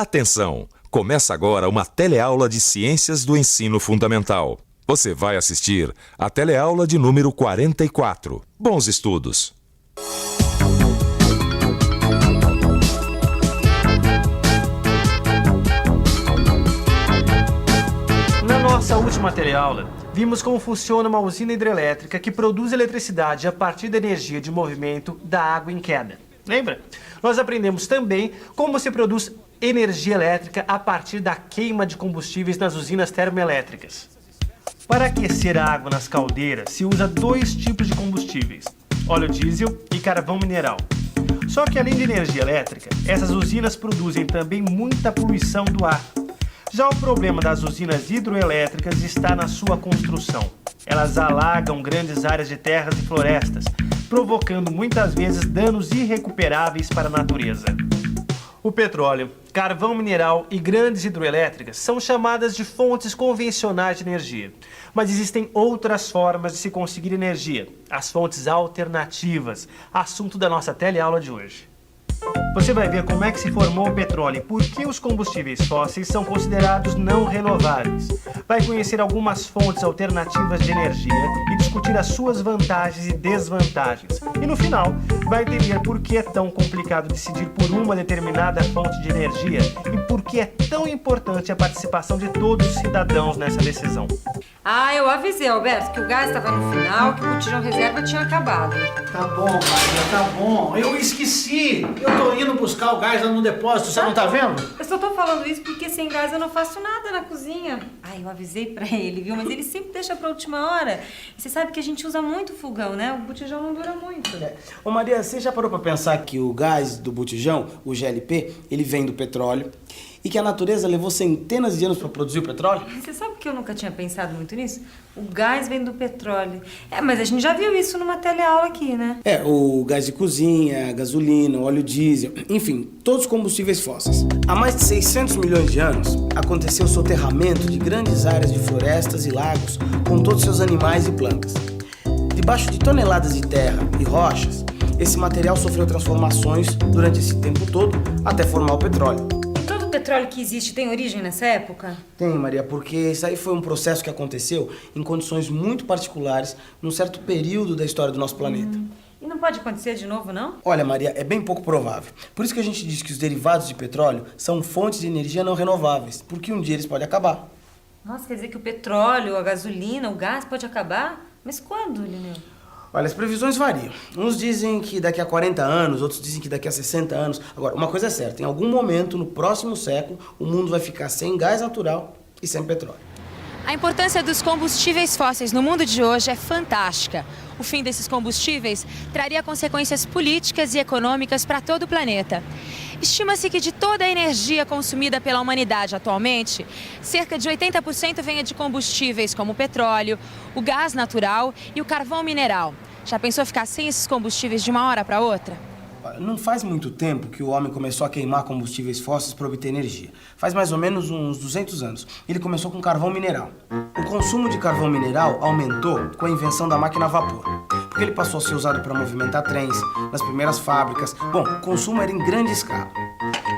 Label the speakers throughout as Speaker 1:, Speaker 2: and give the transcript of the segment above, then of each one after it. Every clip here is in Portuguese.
Speaker 1: Atenção! Começa agora uma teleaula de Ciências do Ensino Fundamental. Você vai assistir a teleaula de número 44. Bons estudos!
Speaker 2: Na nossa última teleaula, vimos como funciona uma usina hidrelétrica que produz eletricidade a partir da energia de movimento da água em queda. Lembra? Nós aprendemos também como se produz energia elétrica a partir da queima de combustíveis nas usinas termoelétricas. Para aquecer a água nas caldeiras, se usa dois tipos de combustíveis, óleo diesel e carvão mineral. Só que além de energia elétrica, essas usinas produzem também muita poluição do ar. Já o problema das usinas hidroelétricas está na sua construção. Elas alagam grandes áreas de terras e florestas, provocando muitas vezes danos irrecuperáveis para a natureza. O petróleo, carvão mineral e grandes hidroelétricas são chamadas de fontes convencionais de energia. Mas existem outras formas de se conseguir energia, as fontes alternativas, assunto da nossa teleaula de hoje. Você vai ver como é que se formou o petróleo e por que os combustíveis fósseis são considerados não renováveis. Vai conhecer algumas fontes alternativas de energia e discutir as suas vantagens e desvantagens. E no final, vai entender por que é tão complicado decidir por uma determinada fonte de energia e por que é tão importante a participação de todos os cidadãos nessa decisão.
Speaker 3: Ah, eu avisei, Alberto, que o gás estava no final, que o botijão reserva tinha acabado.
Speaker 4: Tá bom, Maria, tá bom. Eu esqueci. Eu tô indo buscar o gás lá no depósito, você não tá vendo?
Speaker 3: Eu só tô falando isso porque sem gás eu não faço nada na cozinha. Ah, eu avisei pra ele, viu? Mas ele sempre deixa pra última hora. E você sabe que a gente usa muito fogão, né? O botijão não dura muito.
Speaker 5: Ô Maria, você já parou pra pensar que o gás do botijão, o GLP, ele vem do petróleo e que a natureza levou centenas de anos para produzir o petróleo?
Speaker 3: Você sabe que eu nunca tinha pensado muito nisso? O gás vem do petróleo. Mas a gente já viu isso numa teleaula aqui, né?
Speaker 5: O gás de cozinha, a gasolina, o óleo diesel, enfim, todos os combustíveis fósseis. Há mais de 600 milhões de anos, aconteceu o soterramento de grandes áreas de florestas e lagos com todos seus animais e plantas. Debaixo de toneladas de terra e rochas, esse material sofreu transformações durante esse tempo todo até formar o petróleo.
Speaker 3: O petróleo que existe tem origem nessa época?
Speaker 5: Tem, Maria, porque isso aí foi um processo que aconteceu em condições muito particulares num certo período da história do nosso planeta.
Speaker 3: E não pode acontecer de novo, não?
Speaker 5: Olha, Maria, é bem pouco provável. Por isso que a gente diz que os derivados de petróleo são fontes de energia não renováveis, porque um dia eles podem acabar.
Speaker 3: Nossa, quer dizer que o petróleo, a gasolina, o gás pode acabar? Mas quando, Lineu?
Speaker 5: Olha, as previsões variam. Uns dizem que daqui a 40 anos, outros dizem que daqui a 60 anos. Agora, uma coisa é certa, em algum momento, no próximo século, o mundo vai ficar sem gás natural e sem petróleo.
Speaker 6: A importância dos combustíveis fósseis no mundo de hoje é fantástica. O fim desses combustíveis traria consequências políticas e econômicas para todo o planeta. Estima-se que de toda a energia consumida pela humanidade atualmente, cerca de 80% venha de combustíveis como o petróleo, o gás natural e o carvão mineral. Já pensou ficar sem esses combustíveis de uma hora para outra?
Speaker 5: Não faz muito tempo que o homem começou a queimar combustíveis fósseis para obter energia. Faz mais ou menos uns 200 anos. Ele começou com carvão mineral. O consumo de carvão mineral aumentou com a invenção da máquina a vapor, porque ele passou a ser usado para movimentar trens, nas primeiras fábricas. Bom, o consumo era em grande escala.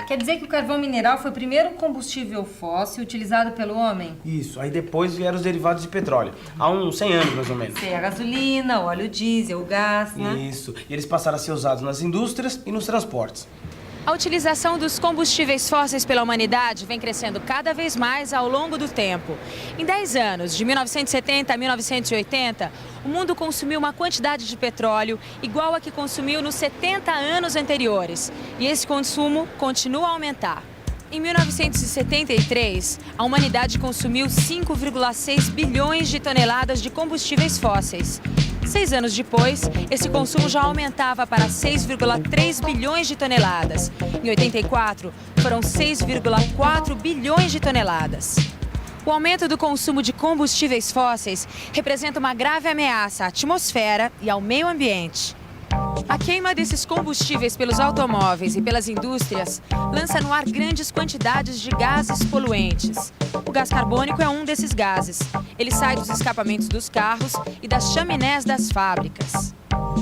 Speaker 3: Quer dizer que o carvão mineral foi o primeiro combustível fóssil utilizado pelo homem?
Speaker 5: Isso, aí depois vieram os derivados de petróleo, há uns 100 anos mais ou menos.
Speaker 3: A gasolina, o óleo diesel, o gás, né?
Speaker 5: Isso, e eles passaram a ser usados nas indústrias e nos transportes.
Speaker 6: A utilização dos combustíveis fósseis pela humanidade vem crescendo cada vez mais ao longo do tempo. Em 10 anos, de 1970 a 1980, o mundo consumiu uma quantidade de petróleo igual a que consumiu nos 70 anos anteriores. E esse consumo continua a aumentar. Em 1973, a humanidade consumiu 5,6 bilhões de toneladas de combustíveis fósseis. 6 anos depois, esse consumo já aumentava para 6,3 bilhões de toneladas. Em 84, foram 6,4 bilhões de toneladas. O aumento do consumo de combustíveis fósseis representa uma grave ameaça à atmosfera e ao meio ambiente. A queima desses combustíveis pelos automóveis e pelas indústrias lança no ar grandes quantidades de gases poluentes. O gás carbônico é um desses gases. Ele sai dos escapamentos dos carros e das chaminés das fábricas.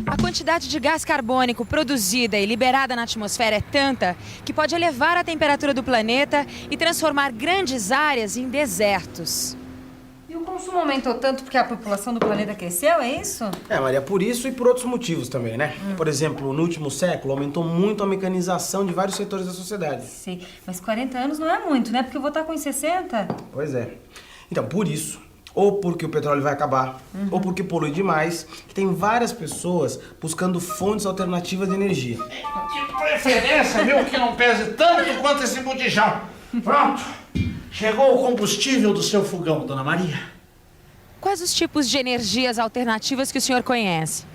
Speaker 6: A quantidade de gás carbônico produzida e liberada na atmosfera é tanta que pode elevar a temperatura do planeta e transformar grandes áreas em desertos.
Speaker 3: E o consumo aumentou tanto porque a população do planeta cresceu, é isso?
Speaker 5: Maria, por isso e por outros motivos também, né? Por exemplo, no último século aumentou muito a mecanização de vários setores da sociedade.
Speaker 3: Sei, mas 40 anos não é muito, né? Porque eu vou estar com 60.
Speaker 5: Pois é. Então, por isso, ou porque o petróleo vai acabar, ou porque polui demais, que tem várias pessoas buscando fontes alternativas de energia.
Speaker 4: De preferência, viu, que não pese tanto quanto esse botijão. Pronto. Chegou o combustível do seu fogão, Dona Maria.
Speaker 6: Quais os tipos de energias alternativas que o senhor conhece?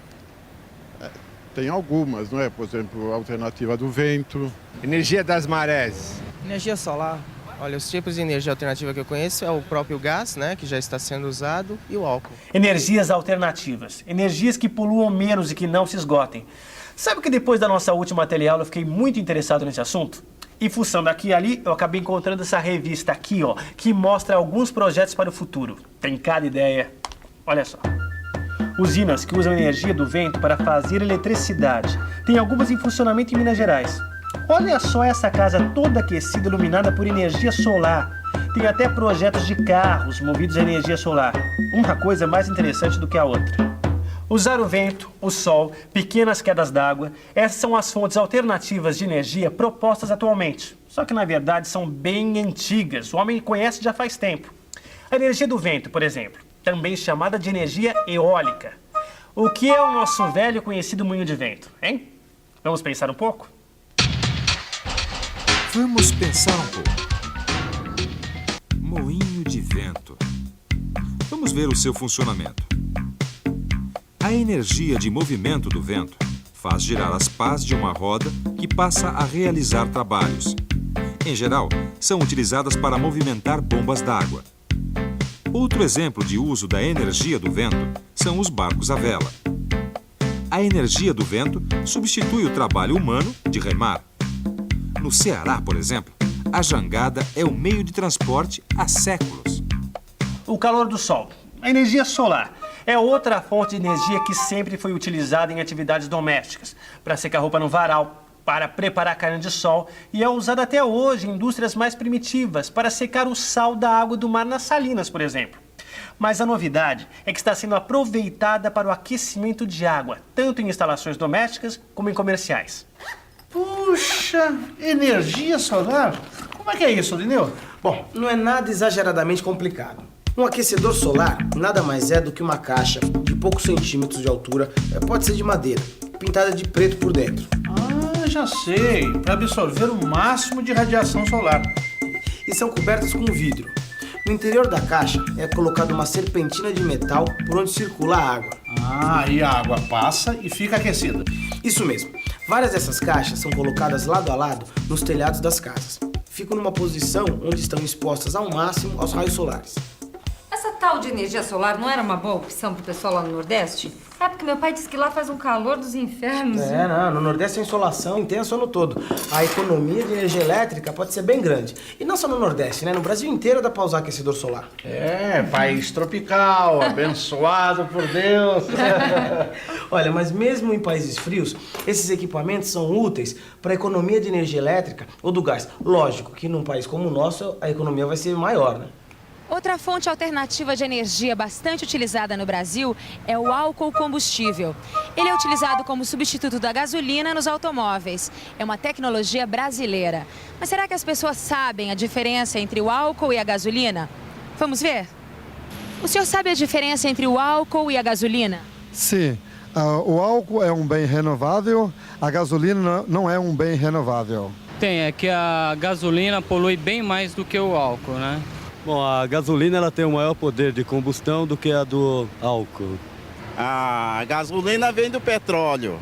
Speaker 7: Tem algumas, não é? Por exemplo, a alternativa do vento.
Speaker 8: Energia das marés.
Speaker 9: Energia solar. Olha, os tipos de energia alternativa que eu conheço é o próprio gás, né, que já está sendo usado, e o álcool.
Speaker 2: Energias alternativas. Energias que poluam menos e que não se esgotem. Sabe que depois da nossa última teleaula eu fiquei muito interessado nesse assunto? E fuçando aqui e ali, eu acabei encontrando essa revista aqui, ó, que mostra alguns projetos para o futuro. Tem cada ideia. Olha só. Usinas que usam energia do vento para fazer eletricidade. Tem algumas em funcionamento em Minas Gerais. Olha só essa casa toda aquecida, iluminada por energia solar. Tem até projetos de carros movidos a energia solar. Uma coisa mais interessante do que a outra. Usar o vento, o sol, pequenas quedas d'água, essas são as fontes alternativas de energia propostas atualmente. Só que, na verdade, são bem antigas. O homem conhece já faz tempo. A energia do vento, por exemplo, também chamada de energia eólica. O que é o nosso velho conhecido moinho de vento, hein? Vamos pensar um pouco?
Speaker 1: Vamos pensar um pouco. Moinho de vento. Vamos ver o seu funcionamento. A energia de movimento do vento faz girar as pás de uma roda que passa a realizar trabalhos. Em geral, são utilizadas para movimentar bombas d'água. Outro exemplo de uso da energia do vento são os barcos à vela. A energia do vento substitui o trabalho humano de remar. No Ceará, por exemplo, a jangada é o meio de transporte há séculos.
Speaker 2: O calor do sol, a energia solar, é outra fonte de energia que sempre foi utilizada em atividades domésticas, para secar roupa no varal, para preparar carne de sol e é usada até hoje em indústrias mais primitivas, para secar o sal da água do mar nas salinas, por exemplo. Mas a novidade é que está sendo aproveitada para o aquecimento de água, tanto em instalações domésticas como em comerciais.
Speaker 4: Puxa, energia solar? Como é que é isso, Lineu?
Speaker 5: Bom, não é nada exageradamente complicado. Um aquecedor solar nada mais é do que uma caixa de poucos centímetros de altura, pode ser de madeira, pintada de preto por dentro.
Speaker 4: Ah, já sei, para absorver o máximo de radiação solar.
Speaker 5: E são cobertas com vidro. No interior da caixa é colocada uma serpentina de metal por onde circula a água.
Speaker 4: Ah, e a água passa e fica aquecida.
Speaker 5: Isso mesmo. Várias dessas caixas são colocadas lado a lado nos telhados das casas. Ficam numa posição onde estão expostas ao máximo aos raios solares.
Speaker 3: Essa tal de energia solar não era uma boa opção pro pessoal lá no Nordeste? É porque meu pai disse que lá faz um calor dos infernos.
Speaker 5: Não, no Nordeste a insolação intensa o ano todo. A economia de energia elétrica pode ser bem grande. E não só no Nordeste, né? No Brasil inteiro dá pra usar aquecedor solar.
Speaker 4: É, país tropical, abençoado por Deus.
Speaker 5: Olha, mas mesmo em países frios, esses equipamentos são úteis para a economia de energia elétrica ou do gás. Lógico que num país como o nosso, a economia vai ser maior, né?
Speaker 6: Outra fonte alternativa de energia bastante utilizada no Brasil é o álcool combustível. Ele é utilizado como substituto da gasolina nos automóveis. É uma tecnologia brasileira. Mas será que as pessoas sabem a diferença entre o álcool e a gasolina? Vamos ver? O senhor sabe a diferença entre o álcool e a gasolina?
Speaker 7: Sim, o álcool é um bem renovável, a gasolina não é um bem renovável.
Speaker 10: É que a gasolina polui bem mais do que o álcool, né?
Speaker 11: Bom, a gasolina ela tem um maior poder de combustão do que a do álcool.
Speaker 12: A gasolina vem do petróleo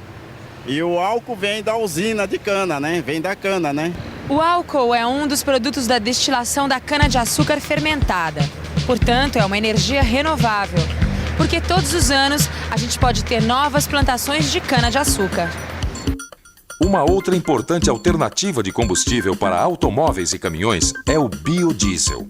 Speaker 12: e o álcool vem da usina de cana, né? Vem da cana, né?
Speaker 6: O álcool é um dos produtos da destilação da cana-de-açúcar fermentada. Portanto, é uma energia renovável, porque todos os anos a gente pode ter novas plantações de cana-de-açúcar.
Speaker 1: Uma outra importante alternativa de combustível para automóveis e caminhões é o biodiesel.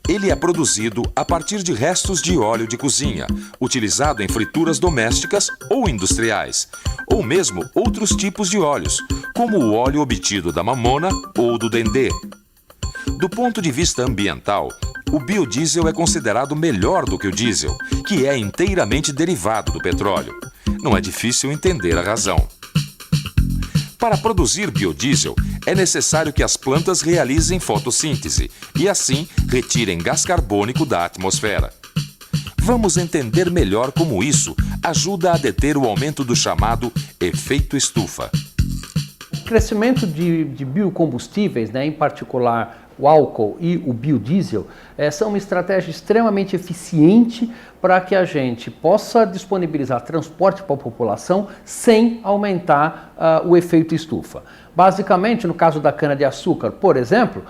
Speaker 1: Ele é produzido a partir de restos de óleo de cozinha, utilizado em frituras domésticas ou industriais, ou mesmo outros tipos de óleos, como o óleo obtido da mamona ou do dendê. Do ponto de vista ambiental, o biodiesel é considerado melhor do que o diesel, que é inteiramente derivado do petróleo. Não é difícil entender a razão. Para produzir biodiesel, é necessário que as plantas realizem fotossíntese e, assim, retirem gás carbônico da atmosfera. Vamos entender melhor como isso ajuda a deter o aumento do chamado efeito estufa.
Speaker 13: O crescimento de biocombustíveis, em particular o álcool e o biodiesel, são uma estratégia extremamente eficiente para que a gente possa disponibilizar transporte para a população sem aumentar o efeito estufa. Basicamente, no caso da cana-de-açúcar, por exemplo,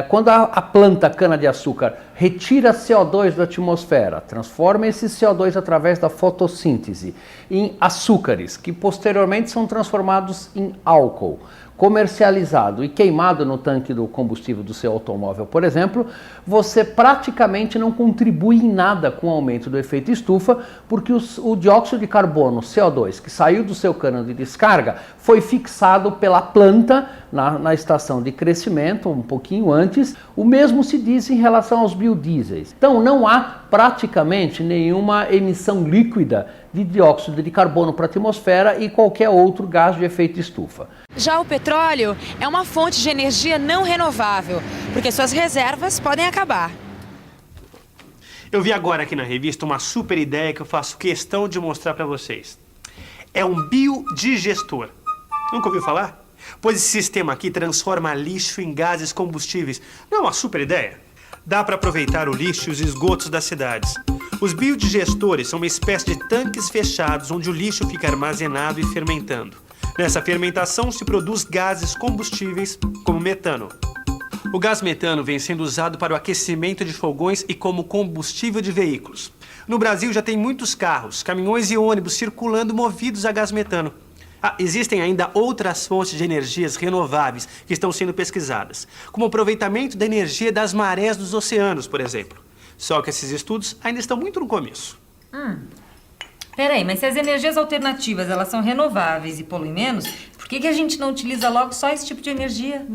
Speaker 13: quando a planta cana-de-açúcar retira CO2 da atmosfera, transforma esse CO2 através da fotossíntese em açúcares, que posteriormente são transformados em álcool, comercializado e queimado no tanque do combustível do seu automóvel, por exemplo, você praticamente não contribui em nada com o aumento do efeito estufa, porque o dióxido de carbono, CO2, que saiu do seu cano de descarga, foi fixado pela planta na estação de crescimento, um pouquinho antes. O mesmo se diz em relação aos biodiesels. Então não há praticamente nenhuma emissão líquida de dióxido de carbono para a atmosfera e qualquer outro gás de efeito estufa.
Speaker 6: Já o petróleo é uma fonte de energia não renovável, porque suas reservas podem acabar.
Speaker 2: Eu vi agora aqui na revista uma super ideia que eu faço questão de mostrar para vocês. É um biodigestor. Nunca ouviu falar? Pois esse sistema aqui transforma lixo em gases combustíveis. Não é uma super ideia? Dá para aproveitar o lixo e os esgotos das cidades. Os biodigestores são uma espécie de tanques fechados onde o lixo fica armazenado e fermentando. Nessa fermentação se produz gases combustíveis como metano. O gás metano vem sendo usado para o aquecimento de fogões e como combustível de veículos. No Brasil já tem muitos carros, caminhões e ônibus circulando movidos a gás metano. Existem ainda outras fontes de energias renováveis que estão sendo pesquisadas, como o aproveitamento da energia das marés dos oceanos, por exemplo. Só que esses estudos ainda estão muito no começo.
Speaker 3: Peraí, mas se as energias alternativas elas são renováveis e poluem menos, por que a gente não utiliza logo só esse tipo de energia?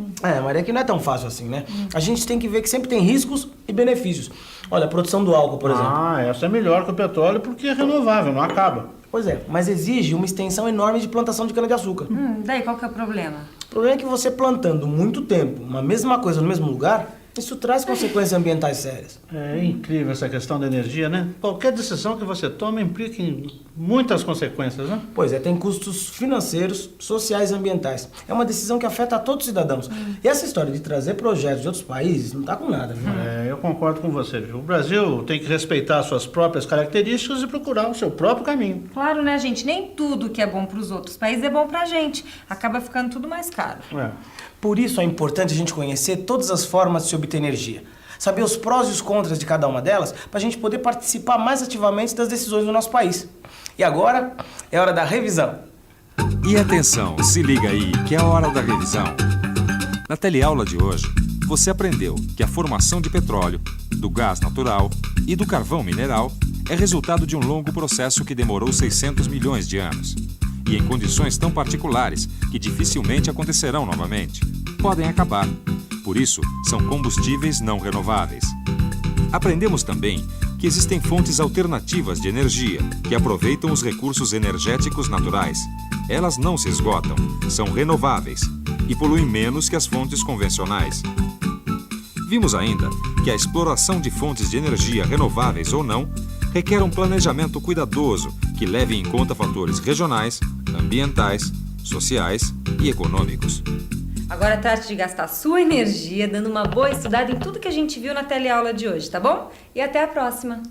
Speaker 5: Maria, que não é tão fácil assim, né? A gente tem que ver que sempre tem riscos e benefícios. Olha, a produção do álcool, por exemplo.
Speaker 4: Essa é melhor que o petróleo porque é renovável, não acaba.
Speaker 5: Pois é, mas exige uma extensão enorme de plantação de cana-de-açúcar.
Speaker 3: Daí qual que é o problema?
Speaker 5: O problema é que você plantando muito tempo uma mesma coisa no mesmo lugar, isso traz consequências ambientais sérias.
Speaker 4: É incrível essa questão da energia, né? Qualquer decisão que você toma implica em muitas consequências, né?
Speaker 5: Pois é, tem custos financeiros, sociais e ambientais. É uma decisão que afeta a todos os cidadãos. E essa história de trazer projetos de outros países não tá com nada, viu?
Speaker 4: Eu concordo com você, viu? O Brasil tem que respeitar suas próprias características e procurar o seu próprio caminho.
Speaker 3: Claro, né, gente? Nem tudo que é bom para os outros países é bom pra gente. Acaba ficando tudo mais caro.
Speaker 5: Por isso é importante a gente conhecer todas as formas de se obter energia. Saber os prós e os contras de cada uma delas, para a gente poder participar mais ativamente das decisões do nosso país. E agora é hora da revisão.
Speaker 1: E atenção, se liga aí, que é a hora da revisão. Na teleaula de hoje, você aprendeu que a formação de petróleo, do gás natural e do carvão mineral é resultado de um longo processo que demorou 600 milhões de anos. E em condições tão particulares que dificilmente acontecerão novamente. Podem acabar. Por isso, são combustíveis não renováveis. Aprendemos também que existem fontes alternativas de energia que aproveitam os recursos energéticos naturais. Elas não se esgotam, são renováveis e poluem menos que as fontes convencionais. Vimos ainda que a exploração de fontes de energia renováveis ou não requer um planejamento cuidadoso que leve em conta fatores regionais, ambientais, sociais e econômicos.
Speaker 3: Agora trate de gastar sua energia dando uma boa estudada em tudo que a gente viu na teleaula de hoje, tá bom? E até a próxima!